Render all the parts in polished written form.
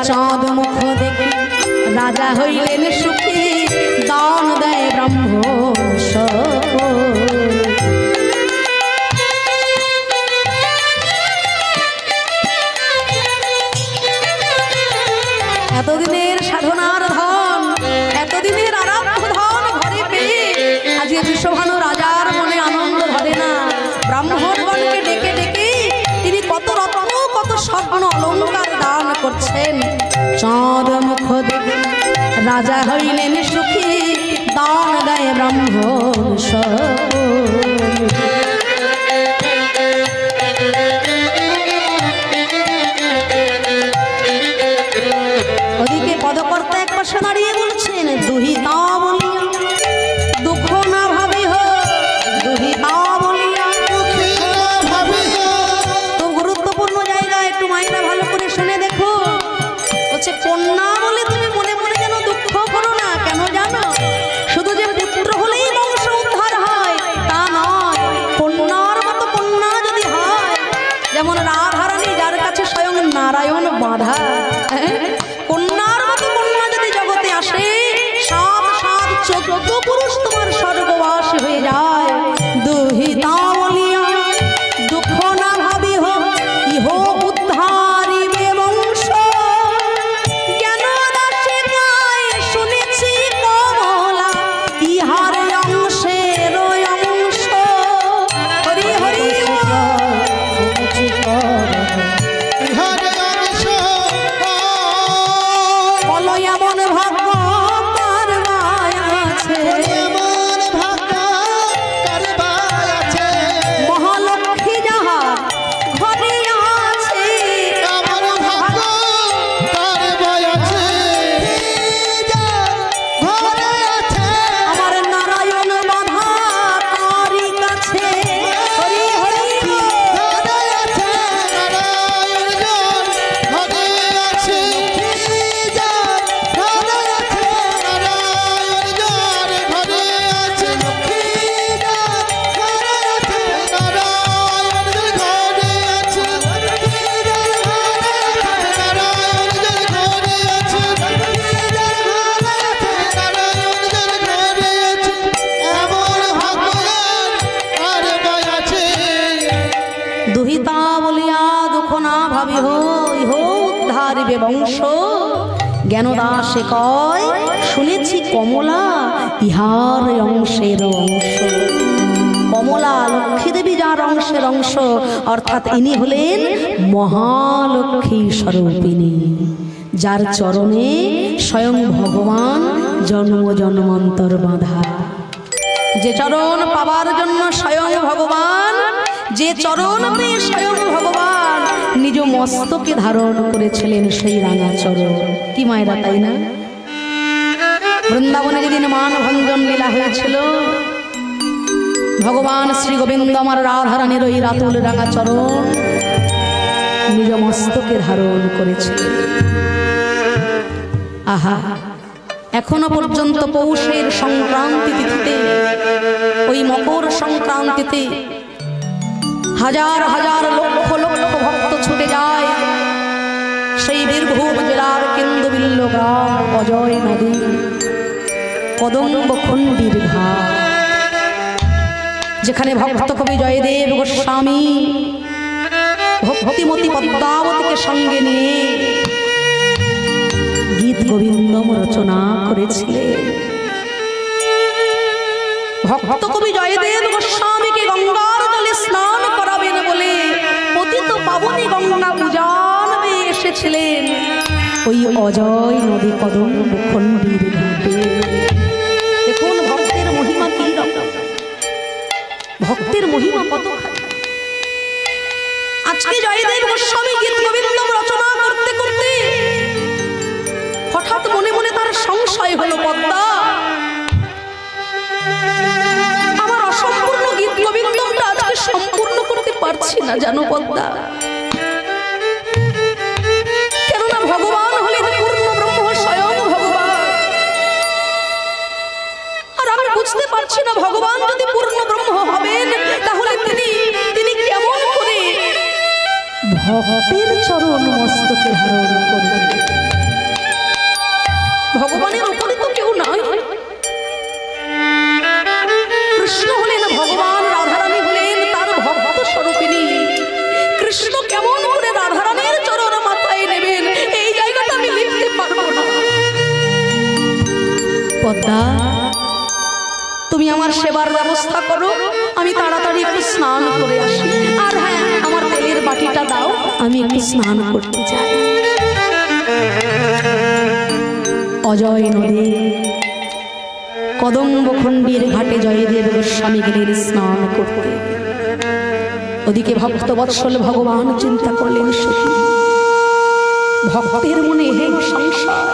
চাঁদ মুখ দেখে রাজা হইলেন সুখী, দান দেয় ব্রাহ্মণ সকল। এতদিনের সাধনার ধন, এতদিনের আরাধ্য ধন ঘরে পেয়ে আজকে বিশ্বভানু রাজার মনে আনন্দ ধরে না। ব্রাহ্মণগণকে ডেকে ডেকে তিনি কত রত্ন কত স্বর্ণ অলঙ্কার দান করছেন। চাঁদ মুখ দেখে রাজা হইলেন সুখী, দান দেয় ব্রাহ্মণ সকল। ওদিকে পদকর্তা এক পাশে দাঁড়িয়ে বলছেন, দুহিতা বলিয়া দুঃখ না ভাবি হো, দুহিতা বলিয়া। খুব গুরুত্বপূর্ণ জায়গা, একটু মাইনা ভালো করে শুনে দেখো। বলছে কন্যা বলে তুমি মনে মনে যেন দুঃখ করো না। কেন জানো? শুধু যে পুত্র হলেই বংশ উদ্ধার হয় তা নয়, কন্যার মতো কন্যা যদি হয়, যেমন রাধারানী যার কাছে স্বয়ং নারায়ণ বাঁধা, কন্যার মতো কন্যা যদি জগতে আসে, 7 পুরুষ তোমার স্বর্গবাস হয়ে যায়। দুহিতা বলিয়া দুঃখ না ভাবি হো, ইহ উদ্ধারিবে বংশ। জ্ঞান দাসে গায় শুনেছি কমলা, ইহার অংশের অংশ। হরি হরি বলো এমন ভাগ্য কার গায় আছে, মহালক্ষ্মী যাহার ঘরে আছে। আমার নারায়ণ বাধা তারি কাছে। হরি হরি দুহিতা বলিয়া দুঃখ না ভাবি হো, ইহ উদ্ধারিবে বংশ। জ্ঞানদাসে কয় শুনেছি কমলা, ইহার অংশের অংশ। কমলা লক্ষ্মী দেবী যার অংশের অংশ, অর্থাৎ ইনি হলেন মহালক্ষ্মী স্বরূপিণী, যার চরণে স্বয়ং ভগবান জন্ম জন্মান্তর বাঁধা। যে চরণ পাবার জন্য স্বয়ং ভগবান, যে চরণ পেয়ে স্বয়ং ভগবান নিজ মস্তকে ধারণ করেছিলেন সেই রাঙা চরণ। কি মায়েরা, তাই না? বৃন্দাবনে যেদিন মানভঞ্জন লীলা হয়েছিল, ভগবান শ্রী গোবিন্দ আমার রাধারানীর ওই রাতুল রাঙা চরণ নিজ মস্তকে ধারণ করেছিলেন। আহা, এখনো পর্যন্ত পৌষের সংক্রান্তি তিথিতে, ওই মকর সংক্রান্তিতে হাজার হাজার লক্ষ লক্ষ ভক্ত ছুটে যায় সেই বীরভূম জেলার কেন্দ্রবিল্ল গ্রাম অজয় নদী কদম্ব খণ্ডির ঘাট, যেখানে ভক্ত কবি জয়দেব গোস্বামী ভক্তিমতী পদ্মাবতীকে সঙ্গে নিয়ে গীত গোবিন্দম রচনা করেছিলেন। ভক্ত কবি জয়দেব গোস্বামীকে গঙ্গার জলে স্নান করাবেন বলে পতিত পাবনী গঙ্গা পূজান পেয়ে এসেছিলেন ওই অজয় নদী কদম্ব খণ্ডির ঘাটে। দেখুন ভক্তের মহিমা কি রকম, ভক্তের মহিমা কতখানি। আজকে জয়দেব গোস্বামী গীত গোবিন্দম রচনা করতে করতে হঠাৎ মনে মনে তার সংশয় হলো, পদ্মা আমার অসম্পূর্ণ গীত গোবিন্দমটা আজকে সম্পূর্ণ করতে পারছি না জানো পদ্মা। কেননা ভগবান হলেন পূর্ণ ব্রহ্ম, স্বয়ং ভগবান। আর আমি বুঝতে পারছি না ভগবান যদি পূর্ণ ব্রহ্ম হবেন তাহলে তিনি কেমন করে ভক্তের চরণ মস্তকে ধারণ করবে। ভগবানের উপরে তো কেউ নাই। কৃষ্ণ হলেন ভগবান, রাধারানী হলেন তার ভক্ত স্বরূপিণী। কৃষ্ণ কেমন করে রাধারানীর চরণ মাথায় নেবেন এই জায়গাটা আমি লিখতে পারবো না। পদ্মা, তুমি আমার সেবার ব্যবস্থা করো, আমি তাড়াতাড়ি একটু স্নান করে আসি। আর হ্যাঁ, আমার তেলের বাটিটা দাও, আমি একটু স্নান করতে চাই। অজয় নদী কদম্বখণ্ডীর ঘাটে জয়দেব গোস্বামী গেলেন স্নান করতে। ওদিকে ভক্ত বৎসল ভগবান চিন্তা করলেন, সখী ভক্তের মনে হে সংসার,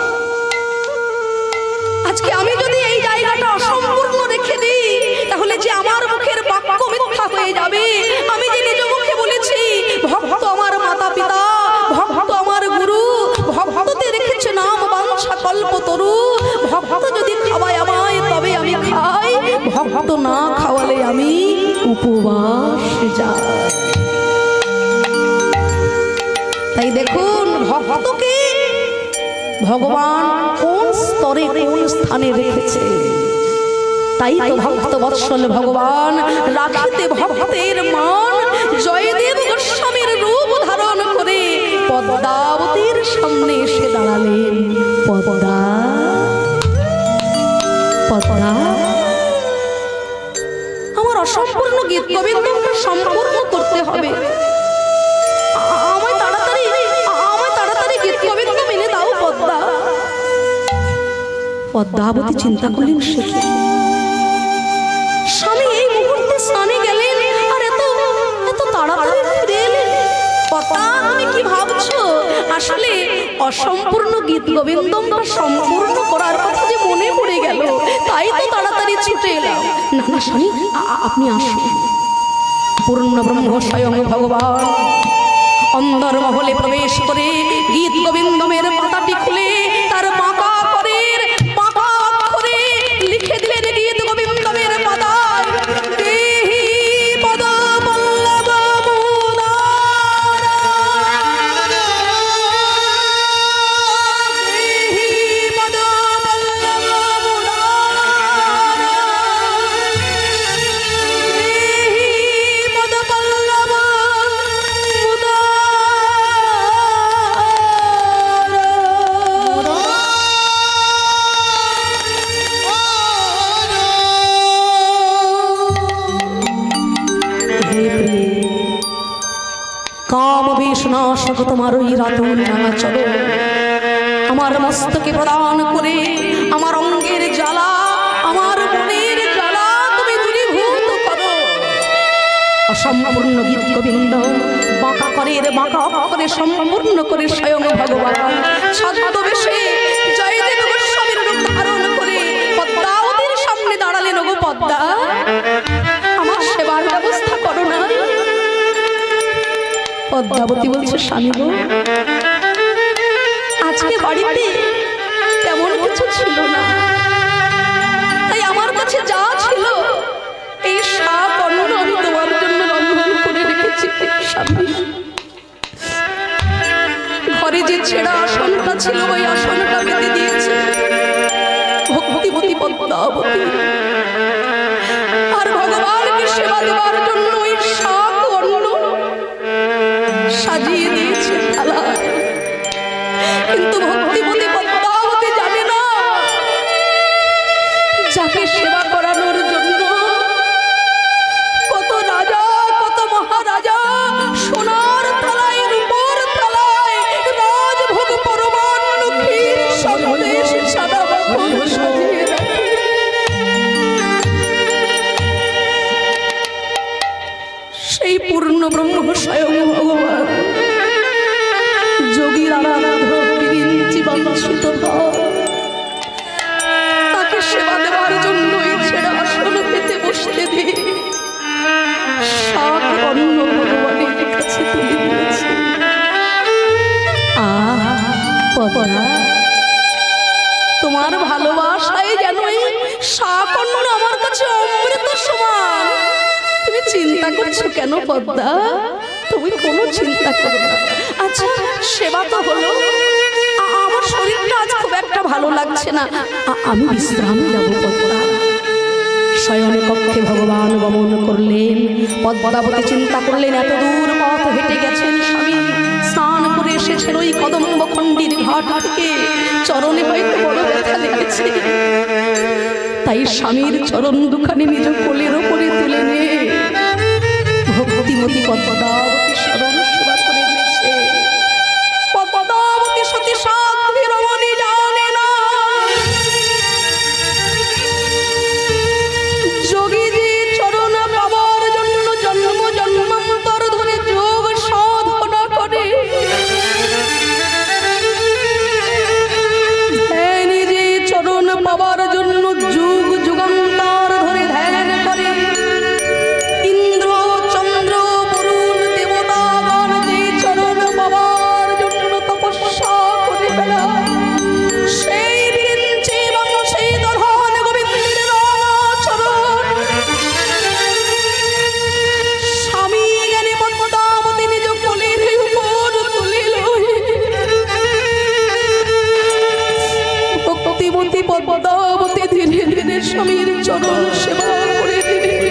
আজকে আমি যদি এই জায়গাটা অসম্পূর্ণ রেখে দিই তাহলে যে আমার মুখের বাক্য মিথ্যা হয়ে যাবে। আমি যে নিজ মুখে বলেছি ভক্ত আমার মাতা পিতা, ভক্ত আমার গুরু, ভক্ততে রেখেছে নাম বাঞ্ছা কল্পতরু। ভক্ত যদি খাওয়ায় আমায় তবে আমি খাই, ভক্ত না খাওয়ালে আমি উপবাস যাই। তাই দেখুন ভক্তকে ভগবান কোন স্তরে কোন স্থানে রেখেছে। তাই তো ভক্ত বৎসল ভগবান রাখিতে ভক্তের মান জয়দেব গোস্বামীর রূপ ধারণ করে পদ্মাবতীর সামনে এসে দাঁড়ালেন। পদ্মা, পদ্মা, আমার অসম্পূর্ণ গীত গোবিন্দকে সম্পূর্ণ করতে হবে। আমায় তাড়াতাড়ি গীত গোবিন্দ মেনে দাও পদ্মা। পদ্মাবতী চিন্তা করলেন, সে কি স্বামী এই মুহূর্তে স্নানে গেলেন আর এত তাড়াতাড়ি ফিরে এলেন। পদ্মা, তুমি কি ভাবছো? আসলে অসম্পূর্ণ গীত গোবিন্দমটা সম্পূর্ণ করার কথা যে মনে পড়ে গেল, তাই তো তাড়াতাড়ি ছুটে এলাম। না না স্বামী, আপনি আসুন। পূর্ণ ব্রহ্ম স্বয়ং ভগবান অন্দর মহলে প্রবেশ করে গীত গোবিন্দমের পাতাটি খুলে তার বাঁকা করের বাঁকা অক্ষরে লিখে দিলেন গীত গোবিন্দমের পাতায়, দেহি পদ পল্লব মুদারা, দেহি পদ পল্লব মুদারা, দেহি পদ পল্লব কাম বিষ্ণাশক তোমার ওই রাতুল রাঙা চলো আমার মস্তকে প্রদান করে আমার অঙ্গের জ্বালা আমার মনের জ্বালা তুমি দূরীভূত করো। অসম্পূর্ণ গীত গোবিন্দ বাঁকা করে সম্পূর্ণ করে স্বয়ং ভগবান ছদ্মবেশে জয়দেব গোস্বামীর রূপ ধারণ করে পদ্মাবতীর সামনে দাঁড়ালেন। গো পদ্মা, আমার সেবার ব্যবস্থা করো না। পদ্মাবতী বলছে, স্বামী গো, আজকে বাড়িতে তেমন কিছু ছিল না, তাই আমার কাছে যা ছিল এই শাক অন্ন আমি তোমার জন্য রন্ধন করে রেখেছি। স্বামী, ঘরে যে ছেঁড়া আসনটা ছিল ওই আসনটা পেতে দিয়েছে ভক্তিবতী পদ্মাবতী, আর ভগবানকে সেবা দেওয়ার জন্য ওই শাক অন্ন সাজিয়ে দিয়েছে থালায়। কিন্তু ভক্তিবতী পদ্মাবতী জানে না যাকে সেবা করানোর জন্য কত রাজা কত মহারাজা সোনার থালায় রূপোর থালায় রাজভোগ পরমান্ন ক্ষীর সন্দেশ সাদা মাখন সাজিয়ে রাখে। সেই পূর্ণ ব্রহ্ম স্বয়ং ভগবান যোগীর আরাধ্য বিরিঞ্চি বাঞ্ছিত তাকে সেবা দেওয়ার জন্য এই ছেড়া আসন পেতে বসতে দিয়ে শাক অন্ন ভগবানের কাছে তুলে দিয়েছে। তোমার ভালোবাসায় যেন এই শাক অন্ন আমার কাছে অমৃত সমান। তুমি চিন্তা করছো কেন পদ্মা? তুমি কোনো চিন্তা করো না। আচ্ছা সেবা তো হলো, আমার শরীরটা আজ খুব একটা ভালো লাগছে না, আমি বিশ্রামে যাবো পদ্মা। শয়নে কক্ষে ভগবান গমন করলেন। পদ্মাবতী চিন্তা করলেন এত দূর পথ হেঁটে গেছেন স্বামী, স্নান করে এসেছেন ওই কদম্ব খণ্ডির ঘাট থেকে, চরণে হয়তো বড় ব্যথা লেগেছে, তাই স্বামীর চরণ দুখানি নিজ কোলের ওপরে তুলে নিয়ে ভক্তিমতী পদ্মাবতী স্মরণ সেবা করে দিয়েছে। পদ্মাবতী সতী সাধ্বী রমণী জানে না যোগীজি চরণ পাবার জন্য জন্ম জন্মান্তর ধরে যোগ সাধনা করে, ধ্যানীজি চরণ পাবার জন্য যুগ যুগান্তর ধরে ধ্যান করে। ইন্দ্র চন্দ্র বরুণ দেবতাগণ যে চরণ পাবার জন্য তপস্যা করে বেড়ায়, সেই বিরিঞ্চি এবং সেই দধন গোবিন্দের চরণ স্বামী জ্ঞানী পদ্মাবতী নিজ কোলের উপর তুলিল। ভক্তিমতী পদ্মাবতী ধীরে ধীরে স্বামীর চরণ সেবা করে দিলেন।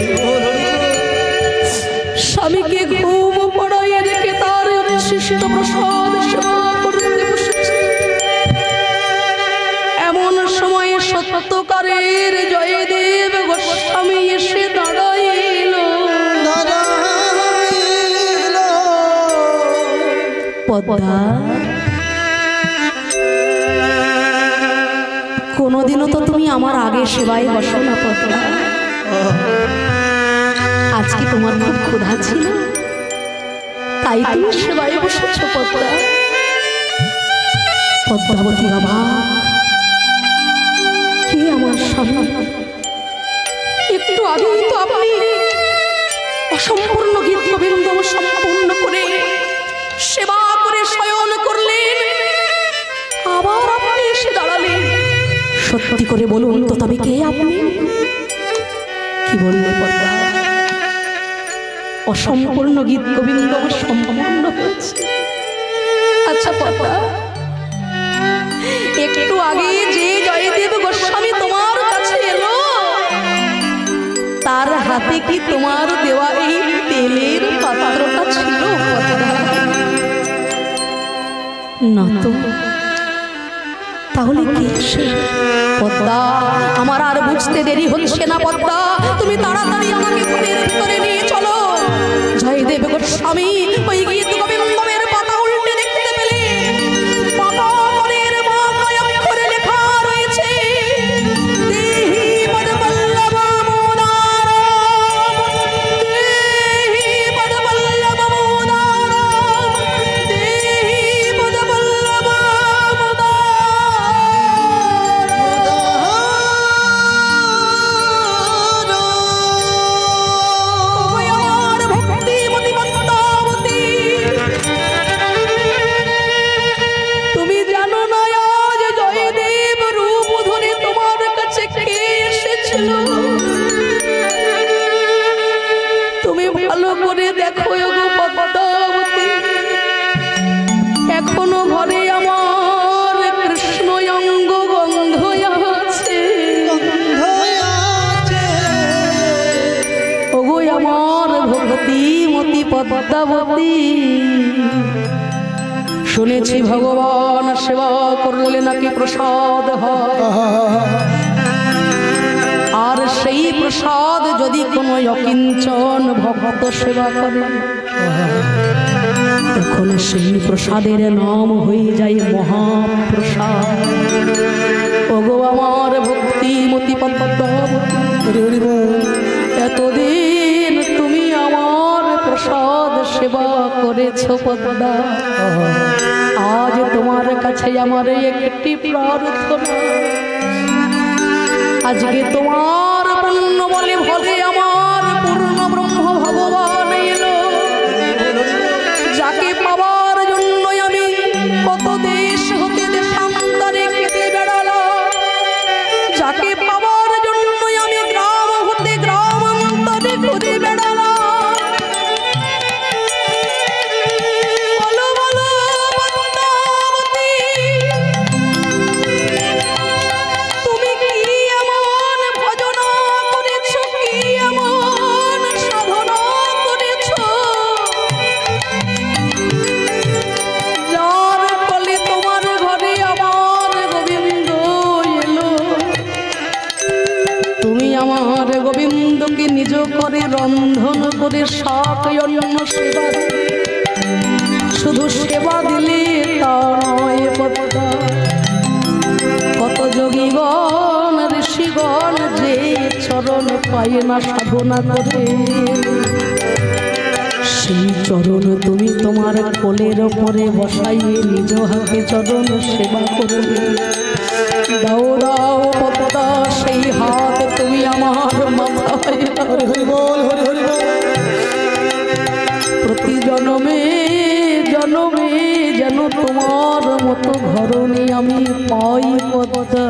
স্বামীকে ঘুম পড়াইয়ে রেখে তার শিষ্ট প্রসাদ সেবা করতে বসেছে। এমন সময়ে সত্যকারের জয়দেব গোস্বামী এসে দাঁড়াইল। পদ্মা, কোনোদিনও তো তুমি আমার আগে সেবায় বসো না পদ্মা, আজকে তোমার খুব ক্ষুধা ছিল তাই তুমি সেবায় বসেছ পদ্মা। পদ্মাবতী বাবা, কি আমার স্বামী, একটু আগেই তো আপনি অসম্পূর্ণ গীত গোবিন্দ সম্পূর্ণ করে সেবা করে শয়ন করলেন, আবার আপনি এসে দাঁড়ালেন। সত্যি করে বলুন তো তবে কে আপনি? কি বললে পদ্মা? অসম্পূর্ণ গীত গোবিন্দ সম্পূর্ণ হয়েছে। আচ্ছা পদ্মা, একটু আগে যে জয়দেব গোস্বামী তোমার কাছে এলো, তার হাতে কি তোমার দেওয়া এই তেলের পাত্রটা ছিল পদ্মা? না তো, তাহলে কি সে? পদ্মা, আমার আর বুঝতে দেরি হচ্ছে না পদ্মা, তুমি তাড়াতাড়ি আমাকে ঘরের ভিতরে নিয়ে চলো। জয়দেব গোস্বামী ওই গীত গোবিন্দমের পাতা উল্টে দেখতে পেলেন, পাতা মনের মাথায় অক্ষরে লেখা রয়েছে দেহি পদবল্লভ মুদারম, দেহি পদবল্লভ মুদারম, দেহি পদবল্লভ এখনো ঘরে আমার কৃষ্ণ অঙ্গ গন্ধ আছে। ওগো আমার ভক্তিমতী পদ্মাবতী, শুনেছি ভগবান সেবা করলে নাকি প্রসাদ হয়, আর সেই প্রসাদ যদি কোনো অকিঞ্চন ভক্ত সেবা করে তখন সেই প্রসাদের নাম হয়ে যায় মহাপ্রসাদ। ওগো আমার ভক্তিমতী পদ্মাবতী, এতদিন তুমি আমার প্রসাদ সেবা করেছ পদ্মা, আজ তোমার কাছে আমার একটি প্রার্থনা, আজকে তোমার পূর্ণ বলে ভলে আমার পূর্ণ ব্রহ্ম ভগবান এলো, যাকে পাওয়ার জন্য আমি কত দেশ হতে দেশান্তরে খেতে বেড়ালাম, যাকে পাওয়ার জন্য আমি গ্রাম হতে গ্রামান্তরে ঘুরে বেড়ালাম, বন্ধন করে সকল সেবা শুধু সেবা দিলে তা নয় পদ্মা, কত যোগীগণ ঋষিগণ যে চরণ পায় না সাধনা করে, সেই চরণ তুমি তোমার কোলের ওপরে বসাইয়ে নিজ হাতে চরণ সেবা করবে। দাও দাও পদ্মা সেই হাত তুমি আমার মাথায়, প্রতি জনমে জনমে যেন তোমার মতো ঘরণী আমি পাই পদ্মা।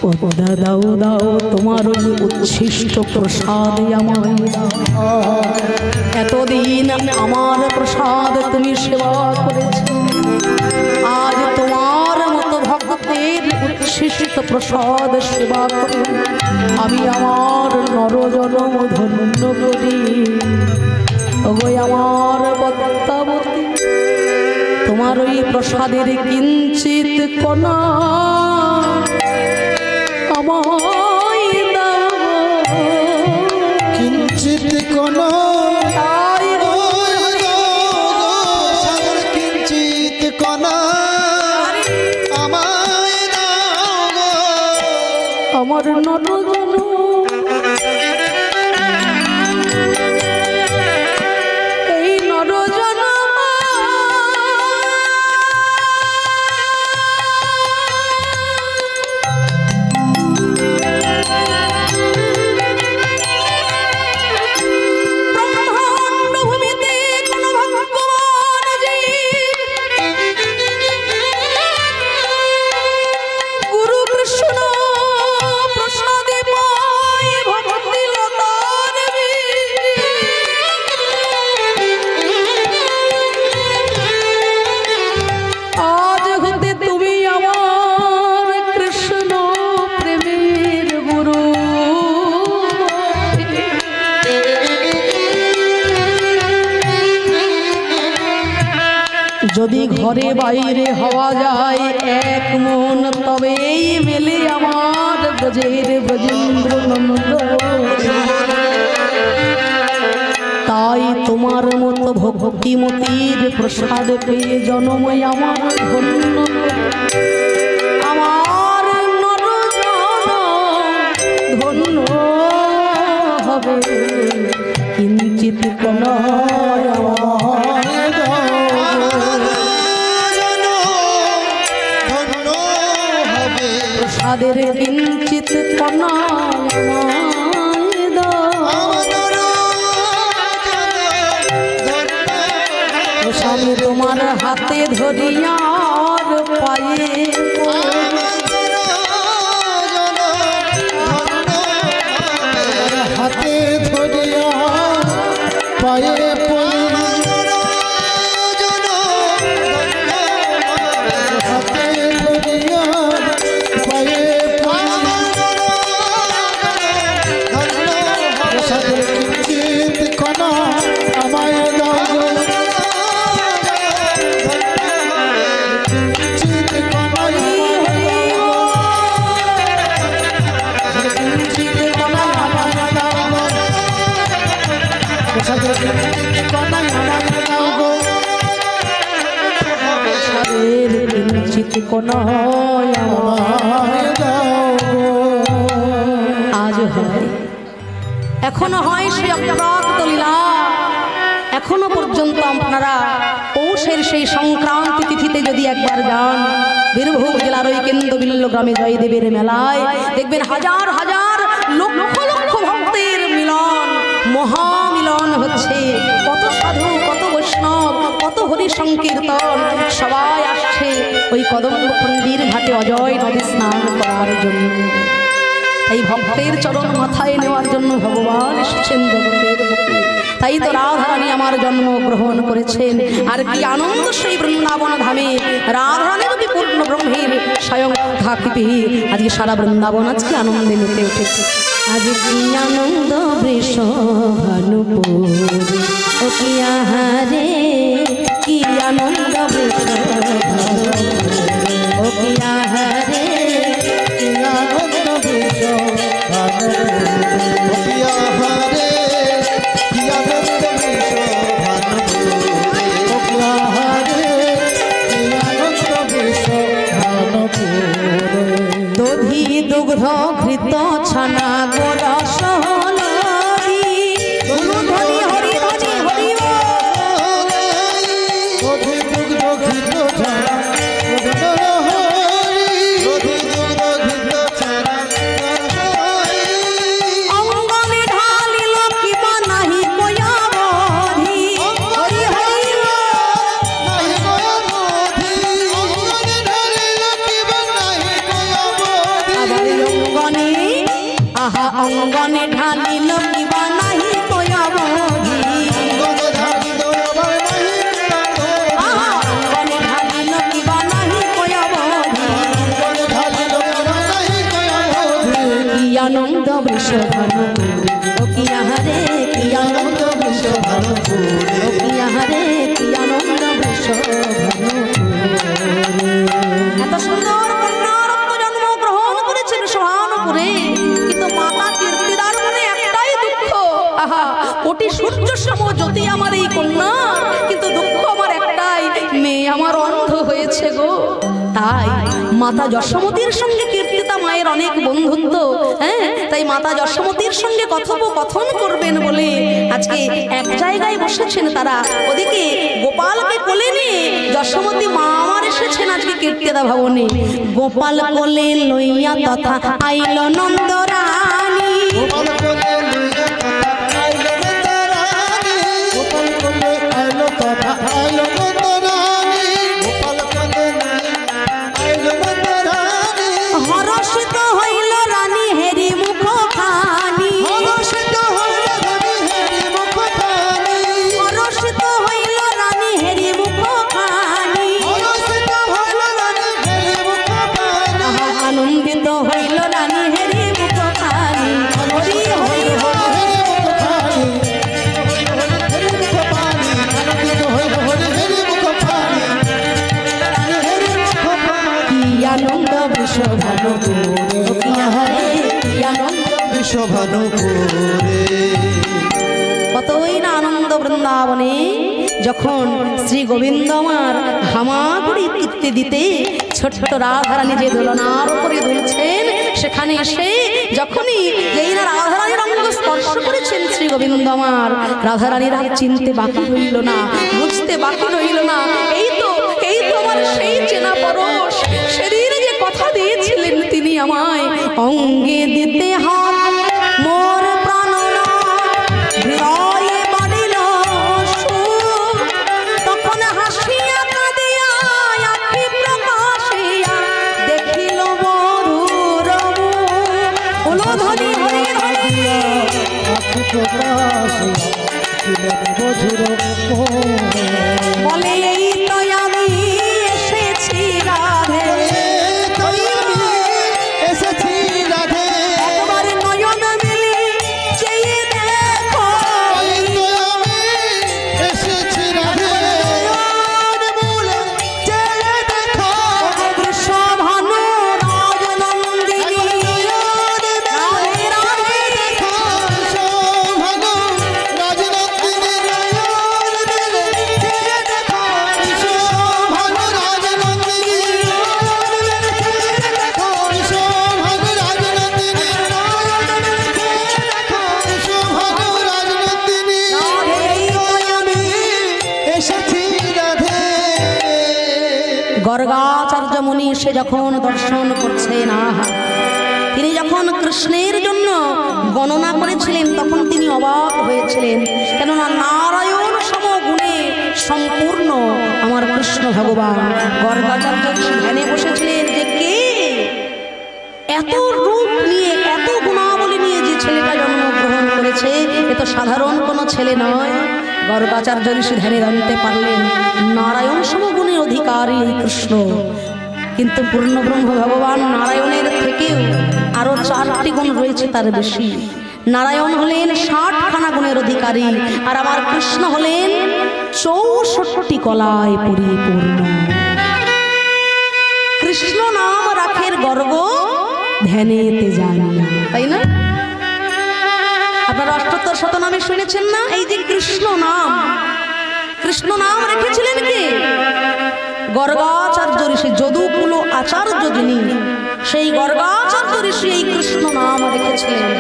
পদ্মা দাও দাও তোমার ওই উচ্ছিষ্ট প্রসাদ আমায় দাও। এতদিন আমার প্রসাদ তুমি সেবা করেছ, আজ তোমার মতো ভক্তের উচ্ছিষ্ট প্রসাদ সেবা করে আমি আমার নরজনম ধন্য করি। ওগো আমার পদ্মাবতী, তোমার ওই প্রসাদের কিঞ্চিত কণা আমায় দাও, কিঞ্চিত কণা কিঞ্চিত কণা আমায় দাও, আমার নরজন এই নরজন যদি ঘরে বাইরে হওয়া যায় এক মন, তবেই মেলে আমার ব্রজের ব্রজেন্দ্র নন্দ। তাই তোমার মতো ভক্তিমতির প্রসাদ পেয়ে জনময় আমার ধন্য, আমার নরজন ধন্য হবে। কিঞ্চিত কোনো প্রসাদের কিঞ্চিত কণা স্বামী তোমার হাতে ধরিয়ার পায়ে হাতে ধরিয়া পায়ে আজ হয়, এখনো হয় সে অপ্রাপ্ত লীলা। এখনো পর্যন্ত আপনারা পৌষের সেই সংক্রান্তি তিথিতে যদি একবার যান বীরভূম জেলার ওই কেন্দ্রবিল্ল গ্রামে জয়দেবের মেলায়, দেখবেন হাজার হাজার লক্ষ লক্ষ ভক্তের মিলন, মহামিলন হচ্ছে। কত সাধু, কত বৈষ্ণব, কত হরি সংকীর্তন, সবাই আসছে ওই কদম্বখণ্ডীর ঘাটে অজয় নদী স্নান করার জন্য। এই ভক্তের চরণ মাথায় নেওয়ার জন্য ভগবান এসেছেন জগতের বুকে। তাই তো রাধারানী আমার জন্মগ্রহণ করেছেন। আর কি আনন্দ সেই বৃন্দাবন ধামে, রাধারানী যদি পূর্ণ ব্রহ্মের স্বয়ং থাকিতে আজকে সারা বৃন্দাবন আজকে আনন্দে মেতে উঠেছে। আজ কি আনন্দ বৃষভানুপুর, ও কি আহারে কি আনন্দ বৃষভানুপুর, ও কি আহারে কি আনন্দ বৃষভানুপুর। আহা অঙ্গনে ঢালিল কিবা নাহি কয়াবধি আহা অঙ্গনে ঢালিল কিবা নাহি কয়াবধি কি আনন্দ বৃষভানু ও কি আহারে কি আনন্দ বৃষভানু ও কি আহারে কি আনন্দ বৃষভানু। এত সুন্দর কন্যারত্ন জন্মগ্রহণ করেছেন সোহানপুরে, কিন্তু মাতা কীর্তিদার মনে একটাই দুঃখ, আহা কোটি সূর্য সম জ্যোতি আমার এই কন্যা, কিন্তু দুঃখ আমার একটাই, মেয়ে আমার অন্ধ হয়েছে গো। তাই মাতা যশোমতীর সঙ্গে কীর্তিতা মায়ের অনেক বন্ধুত্ব, হ্যাঁ, তাই মাতা যশোমতীর সঙ্গে কথোপকথন করবেন বলে আজকে এক জায়গায় বসেছেন তারা। ওদিকে গোপালকে কোলে নিয়ে যশোমতী মা আমার এসেছেন আজকে কীর্তিদা ভবনে। গোপাল কোলে লইয়া তথা আইল নন্দরানী, হরষিত হইল রানী হেরি মুখ খানি, হরষিত হইল রানী হেরি মুখ খানি, আনন্দিত হইল রানী হেরি মুখ খানি। হরি হরি কি আনন্দ বৃষভানু কি আহারে কি আনন্দ কতই না আনন্দ বৃন্দাবনে। যখন শ্রী গোবিন্দ আমার হামাগুড়ি কীর্তি দিতে ছোট্ট রাধারানী যে দোলনার উপরে দুলছেন, সেখানে এসে যখনই যেই না রাধারানীর অঙ্গ স্পর্শ করেছেন শ্রী গোবিন্দ আমার, রাধারানীর আর চিনতে বাকি রইল না, বুঝতে বাকি রইল না। এই তো আমার সেই চেনা পরশ, সেদিন যে কথা দিয়েছিলেন তিনি আমায়, অঙ্গে দিতে হাত মোর প্রাণনাথ হৃদয়ে বাড়িল সুখ, তখন হাসিয়া কাঁদিয়া আখি প্রকাশিয়া দেখিল মধুর মুখ। ওলো ধ্বনি হরি হরি বলে এই তো আমি এসেছি রাধে, একবার নয়ন মিলি চেয়ে দেখো, বৃষভানু রাজনন্দিনী রাধে রাধে। গর্গাচার্য মুনি সে যখন দর্শন করছেন, আহা তিনি যখন কৃষ্ণের জন্য গণনা করেছিলেন তখন তিনি অবাক হয়েছিলেন, কেননা নারায়ণ সমগুণে সম্পূর্ণ আমার কৃষ্ণ ভগবান। গর্গাচার্য ধ্যানে বসেছিলেন যে কে এত রূপ নিয়ে এত গুণাবলী নিয়ে যে ছেলেটা জন্মগ্রহণ করেছে, এ তো সাধারণ কোনো ছেলে নয়। গর্গাচার্য ঋষি ধ্যানে জানতে পারলেন নারায়ণ সমগুণের অধিকারী এই কৃষ্ণ, কিন্তু পূর্ণব্রহ্ম ভগবান নারায়ণের থেকেও আরো 4টি গুণ রয়েছে তার বেশি। নারায়ণ হলেন 60খানা গুণের অধিকারী, আর আমার কৃষ্ণ হলেন 64টি কলায় পরিপূর্ণ। কৃষ্ণ নাম রাখের গর্ব ধ্যানেতে জানি, তাই না? আপনারা অষ্টোত্তর শতনামে শুনেছেন না? এই যে কৃষ্ণ নাম রেখেছিলেন কে? গর্গাচার্য ঋষি, যদুকুল আচার্য যিনি, সেই গর্গাচার্য ঋষি এই কৃষ্ণ নাম রেখেছিলেন।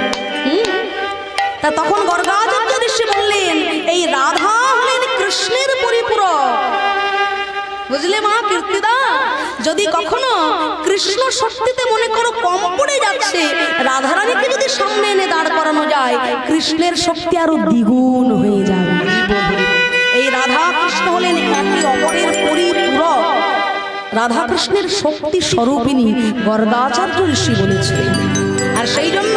তা তখন গর্গাচার্য ঋষি বললেন এই রাধা হলেন কৃষ্ণের পরিপূরক। বুঝলে মা কীর্তিদা, যদি কখনো কৃষ্ণ শক্তিতে মনে করো কম পড়ে যাচ্ছে, রাধারানীকে যদি সামনে এনে দাঁড় করানো যায়, কৃষ্ণের শক্তি আরো দ্বিগুণ হয়ে যাবে। এই রাধা কৃষ্ণ হলেন একে অপরের পরিপূরক। রাধা কৃষ্ণের শক্তি স্বরূপিনী গর্গাচার্য ঋষি বলেছিলেন। আর সেই জন্য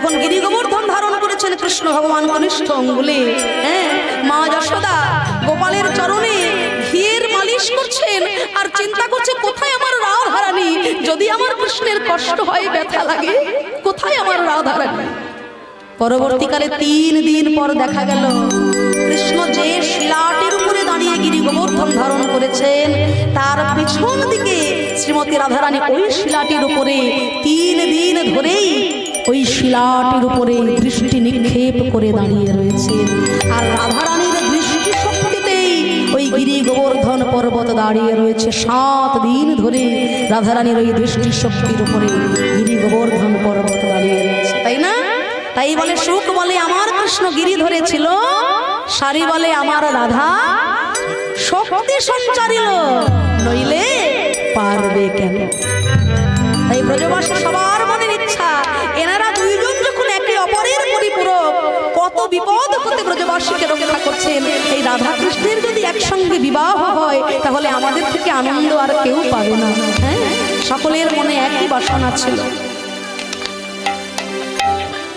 যখন গিরি গোবর্ধন ধারণ করেছেন কৃষ্ণ ভগবান কনিষ্ঠ অঙ্গুলে, হ্যাঁ, মা যশোদা গোপালের চরণে ঘিয়ের মালিশ করছেন আর চিন্তা করছে কোথায় আমার রাধারানী, যদি আমার কৃষ্ণের কষ্ট হয়, ব্যথা লাগে, কোথায় আমার রাধারানী। পরবর্তীকালে 3 দিন পর দেখা গেল কৃষ্ণ যে শিলাটির উপরে দাঁড়িয়ে গিরি গোবর্ধন ধারণ করেছেন তার পিছন দিকে শ্রীমতী রাধারানী ওই শিলাটির উপরে 3 দিন ধরেই ওই শিলাটির উপরে দৃষ্টি নিক্ষেপ করে দাঁড়িয়ে রয়েছেন। আর রাধারানীর দৃষ্টি শক্তিতেই ওই গিরি গোবর্ধন পর্বত দাঁড়িয়ে রয়েছে। 7 দিন ধরে রাধারানীর ওই দৃষ্টি শক্তির উপরে গিরি গোবর্ধন পর্বত দাঁড়িয়ে রয়েছে, তাই না? তাই বলে সুখ বলে আমার কৃষ্ণ গিরি ধরেছিল, সারি বলে আমার রাধা শক্তি সঞ্চারিল, নইলে পারবে কেন। তাই ব্রজবাসী সবার মনের ইচ্ছা, এনারা দুইজন যখন একে অপরের পরিপূরক, কত বিপদ হতে ব্রজবাসীকে রক্ষা করছেন। এই রাধা কৃষ্ণের যদি একসঙ্গে বিবাহ হয় তাহলে আমাদের থেকে আনন্দ আর কেউ পাবে না। হ্যাঁ, সকলের মনে একই বাসনা ছিল,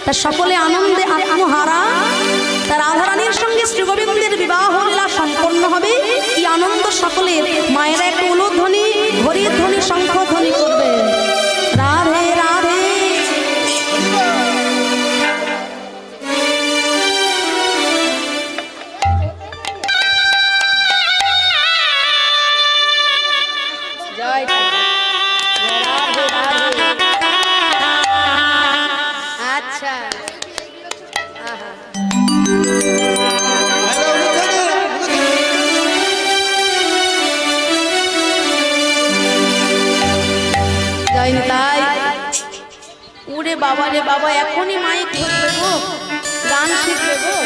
তা সকলে আনন্দে আত্মহারা। তার রাধারানীর সঙ্গে শ্রী গোবিন্দের বিবাহ লীলা সম্পন্ন হবে। কি আনন্দ সকলের! মায়েরা একটু উলুধ্বনি, হরির ধ্বনি, শঙ্খধ্বনি করবে। রাধে রাধে। জয় রাধে রাধে। আচ্ছা, যাইনি তাই। ওরে বাবা রে বাবা, এখনই মাইক ধরবে গো, গান শিখবে গো,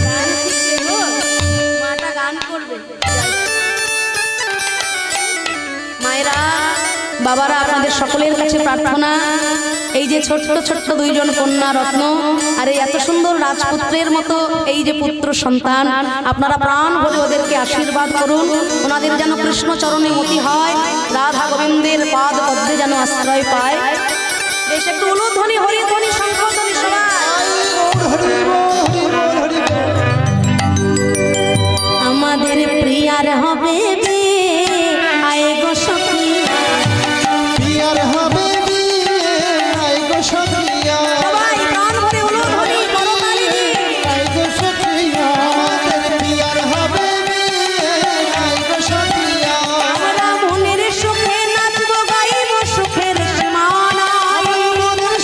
গান শিখবে গো, মাটা গান করবে। মায়েরা, বাবারা, আপনাদের সকলের কাছে প্রার্থনা, এই যে ছোট্ট ছোট্ট 2 জন কন্যা রত্ন আর এই এত সুন্দর রাজপুত্রের মতো এই যে পুত্র সন্তান, আপনারা প্রাণ ভরে ওদেরকে আশীর্বাদ করুন। ওনাদের যেন কৃষ্ণ চরণে মতি হয়, রাধা গোবিন্দের পাদ পদ্মে যেন আশ্রয় পায়। বেশ একটু উলুধ্বনি, হরিধ্বনি, শঙ্খধ্বনি সবাই। আমাদের প্রিয়ার হবে আয় গো সখী, প্রিয়ার হবে আয় গো সখিয়া, সবাই প্রাণ ভরে উলুধ্বনি করতালি। আয় গো সখিয়া, আমাদের প্রিয়ার হবে আয় গো সখিয়া, আমরা মনের সুখে নাচবো, গাইবো সুখের সীমা নাই। মনের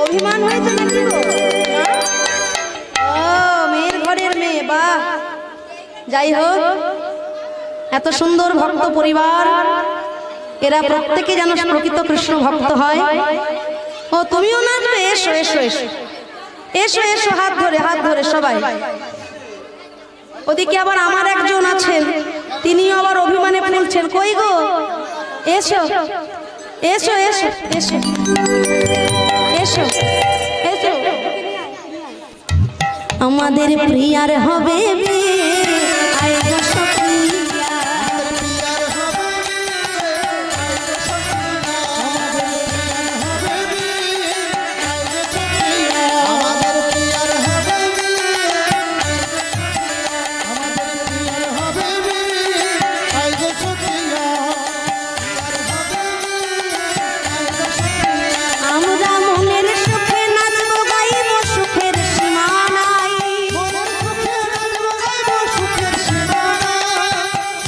অভিমান হয়েছে নাকি গো? ও মেয়ের ঘরের মেয়ে, বাহ। যাই হোক, এত সুন্দর ভক্ত পরিবার, এরা প্রত্যেকে যেন প্রকৃত কৃষ্ণ ভক্ত হয়। ও তুমিও নাচবে? এসো এসো এসো এসো এসো, হাত ধরে সবাই। ওদিকে আবার আমার একজন আছেন, তিনিও আবার অভিমানে ফুলছেন। কই গো? এসো এসো এসো এসো এসো এসো। আমাদের প্রিয়ার হবে বিয়ে, আয় গো সখিয়া। আমাদের প্রিয়ার হবে বিয়ে, আমাদের প্রিয়ার হবে বিয়ে, আয় গো সখিয়া। আমরা মনের সুখে নাচবো গাইব, সুখের সীমা নাই। মনের সুখে নাচবো গাইবো সুখের সীমানা,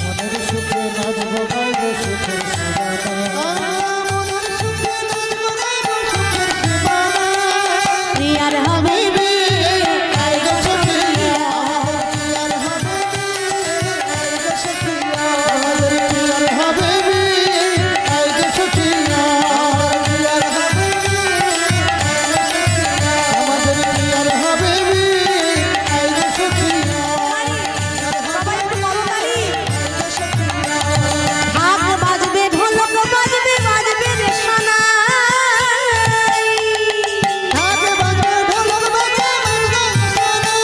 মনের সুখে নাচবো গাইবো সুখের সীমানা, মনের সুখে নাচবো গাইবো সুখের সীমানা। প্রিয়ার হবে বিয়ে, আয় গো সখিয়া। আমাদের প্রিয়ার হবে বিয়ে, আয় গো সখিয়া। আমাদের প্রিয়ার হবে বিয়ে, আয় গো সখিয়া। সবাই একটু করতালি। ঢাক বাজবে, ঢোলক বাজবে, বাজবে রে শোনাই। ঢাক বাজবে, ঢোলক বাজবে, বাজবে সোনা।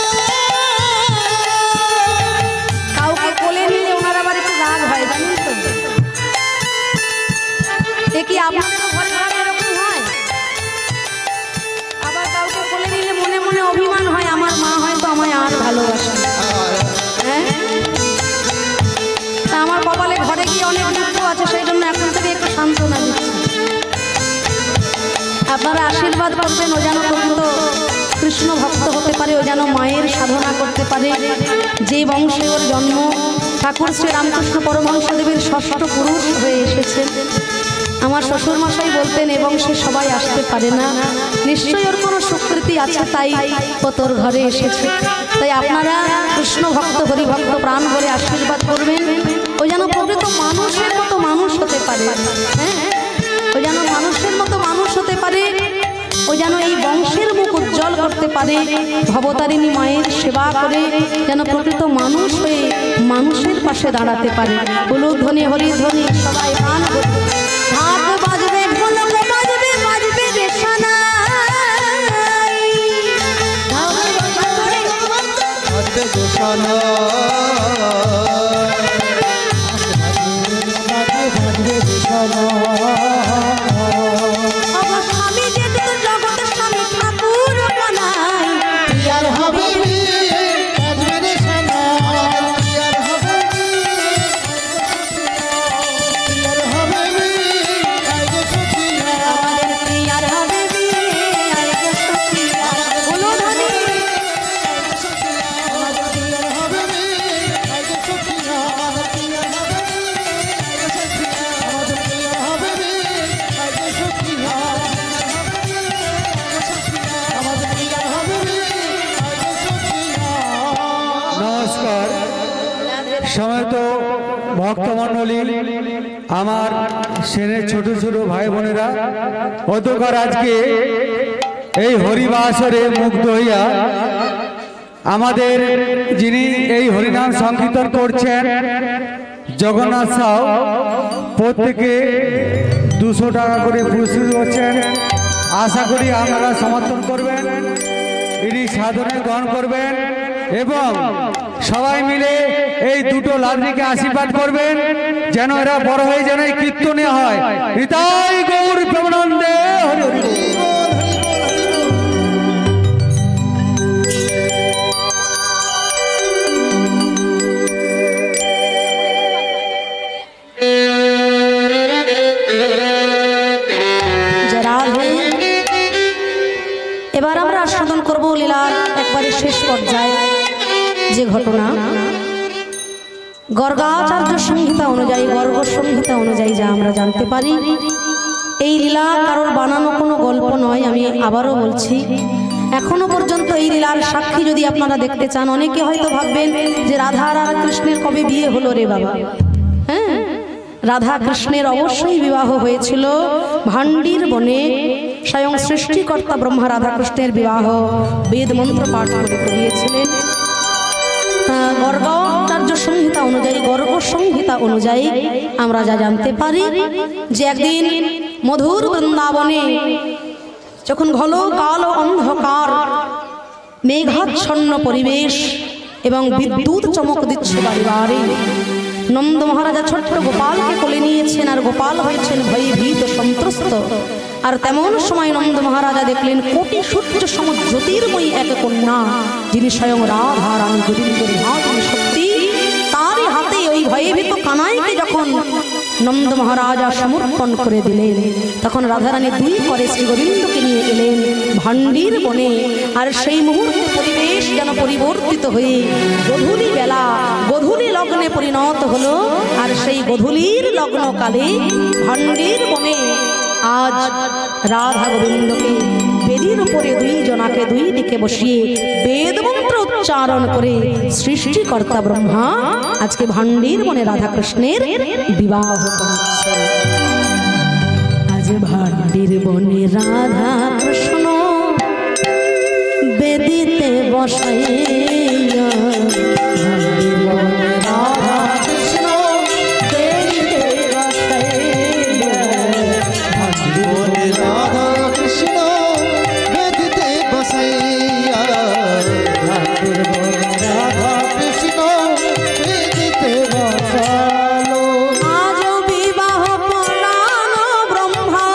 কাউকে কোলে নিলে ওনার আবার একটু রাগ হয়, জানেন তো? এ কি আপনাদের ঘরে ঘরে এরকম হয়? আবার কাউকে কোলে নিলে মনে মনে অভিমান হয়, আমার মা হয়তো আমায় আর ভালোবাসে না। হ্যাঁ, তা আমার কপালে ঘরে গিয়ে অনেক দুঃখ আছে, সেই জন্য এখন থেকে একটু সান্ত্বনা দিচ্ছি। আপনারা আশীর্বাদ করবেন, ও যেন প্রকৃত কৃষ্ণ ভক্ত হতে পারে, ও যেন মায়ের সাধনা করতে পারে। যে বংশে ওর জন্ম, ঠাকুর শ্রী রামকৃষ্ণ পরমহংসদেবের ষষ্ঠ পুরুষ হয়ে এসেছেন। আমার শ্বশুরমশাই বলতেন এ বংশে সবাই আসতে পারে না, নিশ্চয়ই ওর কোনো সুকৃতি আছে, তাই ও তোর ঘরে এসেছে। তাই আপনারা কৃষ্ণ ভক্ত হরিভক্ত প্রাণ ভরে আশীর্বাদ করবেন, ও যেন প্রকৃত মানুষের মতো মানুষ হতে পারে। হ্যাঁ, ও যেন মানুষের মতো মানুষ হতে পারে, ও যেন এই বংশের মুখ উজ্জ্বল করতে পারে। ভবতারিণী মায়ের সেবা করে যেন প্রকৃত মানুষ হয়ে মানুষের পাশে দাঁড়াতে পারে। হলুদ ধ্বনি হরি ধ্বনি, সবাই গান করবে। ঢাক বাজবে, ঢোলক বাজবে, বাজবে রে শোনাই। ঢাক বাজবে, বাজবে গো সোনা। বাজবে গো সোনা। আমার স্বামী যে তোর জগৎ স্বামী ঠাকুর বানাই। প্রিয়ার হবে বিয়ে, বাজবে রে সোনা। প্রিয়ার হবে বিয়ে, প্রিয়ার হবে বিয়ে, আয় গো সখিয়া। আমাদের প্রিয়ার হবে বিয়ে, আয় গো সখিয়া। হলুদ ধ্বনি। আমাদের প্রিয়ার হবে বিয়ে, আয় গো সখিয়া। আমাদের প্রিয়ার হবে বিয়ে, আয় গো সখিয়া। আমাদের প্রিয়ার হবে বিয়ে, আয় গো সখিয়া। আমাদের প্রিয়ার হবে বিয়ে, আয় গো সখিয়া। নমস্কার সময়ত ভক্তমণ্ডলী, আমার সেনের ছোট ছোট ভাই বোনেরা, অতকার আজকে এই হরিবাসরে মুগ্ধ হইয়া আমাদের যিনি এই হরিনাম সংকীর্তন করছেন জগন্নাথ সাউ, প্রত্যেকে 200 টাকা করে পুরস্কৃত হচ্ছেন। আশা করি আপনারা সমর্থন করবেন, ইনি সাধনে গ্রহণ করবেন এবং সবাই মিলে এই দুটো লাদ্রিকে আশীর্বাদ করবেন, যেন এরা বড় হয়ে যেন এই কীর্তনে হয়। হৃদয় গৌর প্রেমানন্দে হরি হরি বল। এবার আমরা আস্বাদন করব লীলার একবারে শেষ পর্যায়ে যে ঘটনা, গর্গাচার্য সংহিতা অনুযায়ী, গর্গ সংহিতা অনুযায়ী যা আমরা জানতে পারি, এই লীলা কারোর বানানো কোনো গল্প নয়, আমি আবারও বলছি। এখনো পর্যন্ত এই লীলার সাক্ষী যদি আপনারা দেখতে চান, অনেকে হয়তো ভাববেন যে রাধার আর কৃষ্ণের কবে বিয়ে হলো রে বাবা। হ্যাঁ, রাধা কৃষ্ণের অবশ্যই বিবাহ হয়েছিল ভান্ডির বনে। স্বয়ং সৃষ্টিকর্তা ব্রহ্মা রাধা কৃষ্ণের বিবাহ বেদ মন্ত্র পাঠ করে করিয়েছিলেন। গর্গাচার্য সংহিতা অনুযায়ী, গর্গ সংহিতা অনুযায়ী আমরা যা জানতে পারি যে একদিন মধুর বৃন্দাবনে যখন ঘন কালো অন্ধকার, মেঘাচ্ছন্ন পরিবেশ এবং বিদ্যুৎ চমক দিচ্ছে বাড়ি বাড়ি, নন্দ মহারাজা ছোট্ট গোপালকে কোলে নিয়েছেন আর গোপাল হয়েছেন ভয়ে ভীত সন্ত্রস্ত। আর তেমন সময় নন্দ মহারাজা দেখলেন কোটি সূর্য সম জ্যোতির্ময়ী এক কন্যা, যিনি স্বয়ং রাধা রানী গোবিন্দের মহাত্মী শক্তি। তারই হাতে ওই ভয়ে ভীত কানাইকে যখন নন্দ মহারাজা সমর্পণ করে দিলেন, তখন রাধারানী দুই করে শ্রী গোবিন্দকে নিয়ে এলেন ভান্ডির বনে। আর সেই মুহূর্তে পরিবেশ যেন পরিবর্তিত হয়ে গধূলি বেলা, গধূলি লগ্নে পরিণত হলো। আর সেই গধূলির লগ্নকালে ভান্ডির বনে আজ রাধা গোবিন্দকে বেদির উপরে দুই জনাকে দুই দিকে বসিয়ে বেদ মন্ত্র উচ্চারণ করে সৃষ্টিকর্তা ব্রহ্মা আজকে ভান্ডির বনে রাধা কৃষ্ণের বিবাহ করছেন। আজ ভান্ডির বনে রাধা কৃষ্ণ বেদিতে বসাইয়া, ভান্ডির বনে রাধা কৃষ্ণ বেদিতে বসাইয়া, বলে রাধা কৃষ্ণ বেদিতে বসাইয়া, ভান্ডির বনে রাধা কৃষ্ণ বেদিতে বসালো। আজ বিবাহ পড়ানো ব্রহ্মা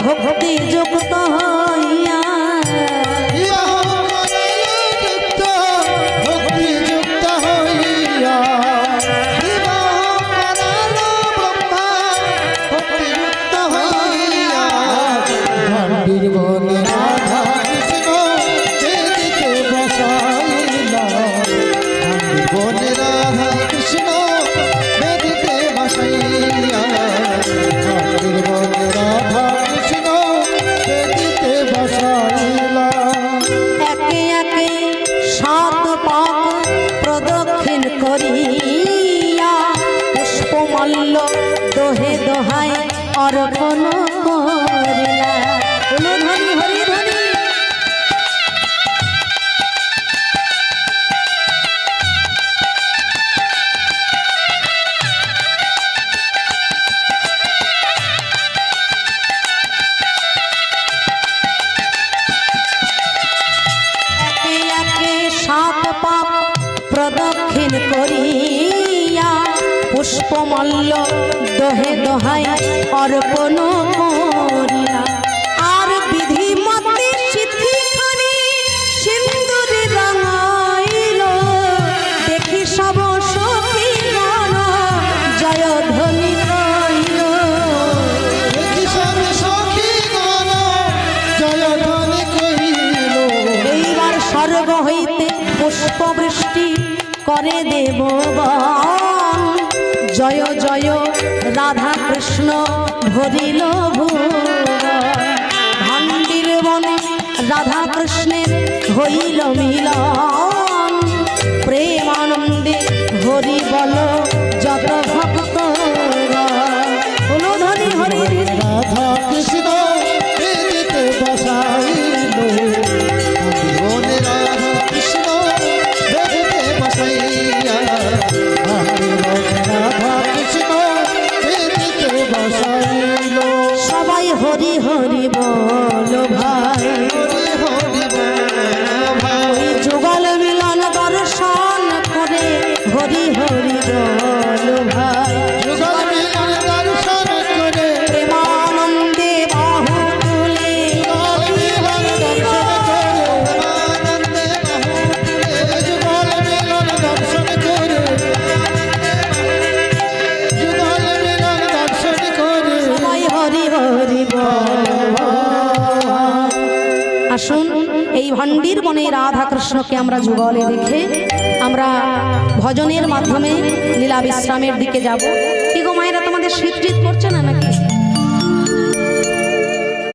ভক্তি যুক্ত হইয়া, বিবাহ যুক্ত ভক্তিযুক্ত হইয়া, বিবাহ করালো ব্রহ্মা ভক্তিযুক্ত হইয়া, ভান্ডির বনে রাধা কৃষ্ণ বেদিতে বসাইলা, ভান্ডির বনে রাধা কৃষ্ণ বেদিতে বসাইয়া, ভান্ডির বনে রাধা কৃষ্ণ বেদিতে বসাইলা। একে একে সাত পাক প্রদক্ষিণ করিয়া, পুষ্পমাল্য দোহে দোহাই অর্পণ করিলা। বলো ধনি হরি ধনি। একে একে সাত পাক প্রদক্ষিণ করিয়া, পুষ্পমাল্য দোহে দোহাই অর্পণ করিয়া। আর বিধি মতে সিদ্ধিখানি সিন্দুরে রাঙাইল, দেখি সব সখীগণ জয় ধ্বনি কইল। দেখি সব সখীগণ জয়ধ্বনি কহিল, এইবার স্বর্গ হইতে পুষ্পবৃষ্টি করে দেবগণ, জয় জয় রাধা কৃষ্ণ ভরিল ভুবন। ভান্ডির বনে রাধা কৃষ্ণের হইল মিলন, প্রেমানন্দে হরি বল যত ভক্ত। বলো ধনি হরি ধনি। রাধা কৃষ্ণ বেদিতে বসাইল, বনে রাধা কৃষ্ণ বেদিতে বসাইয়া, রাধা কৃষ্ণ বেদিতে বসাইল। সবাই হরি হরি বল ভাই, হরি হরি বল ভাই, ওই যুগল মিলন দর্শন করে হরি হরি বল ভাই। যুগল মিলন দর্শন করে, প্রেমানন্দে বাহু তুলে যুগল মিলন দর্শন করে, আনন্দে বাহু তুলে, যুগল মিলন দর্শন করে, যুগল মিলন দর্শন করে। সবাই হরি হরি বল। আসুন এই ভান্ডির বনে রাধা কৃষ্ণকে আমরা যুগলে দেখে আমরা ভজনের মাধ্যমে লীলা বিশ্রামের দিকে যাব। কি গো মায়েরা, তোমাদের শীত শীত করছে না নাকি?